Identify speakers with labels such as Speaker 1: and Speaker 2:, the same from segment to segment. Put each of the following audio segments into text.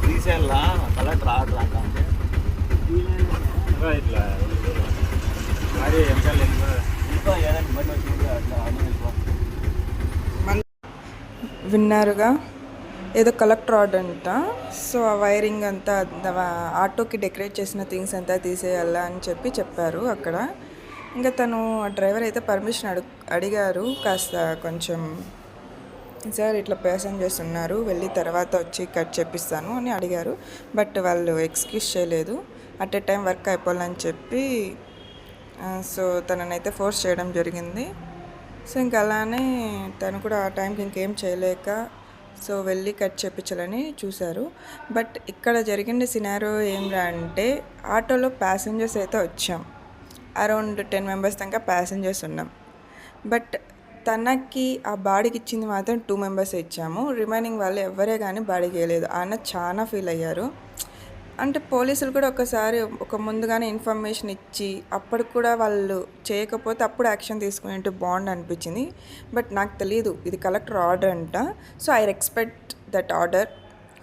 Speaker 1: తీసేయాలా collector order అంటే ఇట్లా మరి ఇంకా ఏదైనా బండి వచ్చింది అట్లా
Speaker 2: విన్నారుగా, ఏదో కలెక్టర్ ఆర్డర్ అంట. సో ఆ వైరింగ్ అంతా ఆటోకి డెకరేట్ చేసిన థింగ్స్ అంతా తీసేయాలా అని చెప్పారు అక్కడ. ఇంకా తను ఆ డ్రైవర్ అయితే పర్మిషన్ అడిగారు, కాస్త కొంచెం సార్ ఇట్లా ప్యాసింజర్స్ ఉన్నారు, వెళ్ళి తర్వాత వచ్చి కట్ చేపిస్తాను అని అడిగారు. బట్ వాళ్ళు ఎక్స్క్యూజ్ చేయలేదు, అట్ ఏ టైం వర్క్ అయిపోవాలని చెప్పి. సో తననైతే ఫోర్స్ చేయడం జరిగింది. సో ఇంకా అలానే తను కూడా ఆ టైంకి ఇంకేం చేయలేక సో వెళ్ళి కట్ చేయించాలని చూశారు. బట్ ఇక్కడ జరిగిన సినారో ఏమిరా అంటే, ఆటోలో ప్యాసింజర్స్ అయితే వచ్చాం, అరౌండ్ 10 మెంబర్స్ దాకా ప్యాసింజర్స్ ఉన్నాం. బట్ తనకి ఆ బాడీకి ఇచ్చింది మాత్రం 2 మెంబర్స్ ఇచ్చాము, రిమైనింగ్ వాళ్ళు ఎవరే కానీ బాడీకి వేయలేదు. ఆయన చాలా ఫీల్ అయ్యారు. అంటే పోలీసులు కూడా ఒక ముందుగానే ఇన్ఫర్మేషన్ ఇచ్చి అప్పుడు కూడా వాళ్ళు చేయకపోతే అప్పుడు యాక్షన్ తీసుకునేట్టు బాండ్ అనిపించింది. బట్ నాకు తెలియదు ఇది కలెక్టర్ ఆర్డర్ అంట. So I respect that order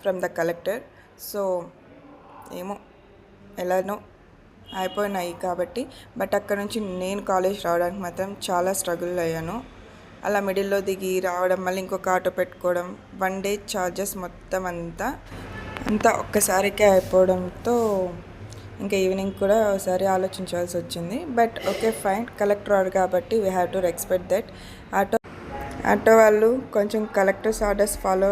Speaker 2: from the collector. So ఏమో ఎలానో అయిపోయినాయి కాబట్టి. బట్ అక్కడ నుంచి నేను కాలేజ్ రావడానికి మాత్రం చాలా స్ట్రగుల్ అయ్యాను. అలా మిడిల్లో దిగి రావడం, మళ్ళీ ఇంకొక ఆటో పెట్టుకోవడం, 1 డే ఛార్జెస్ మొత్తం అంతా ఒక్కసారికే అయిపోవడంతో ఇంకా ఈవినింగ్ కూడా ఒకసారి ఆలోచించాల్సి వచ్చింది. But okay fine, collector order కాబట్టి we have to respect that. Auto వాళ్ళు కొంచెం కలెక్టర్స్ ఆర్డర్స్ ఫాలో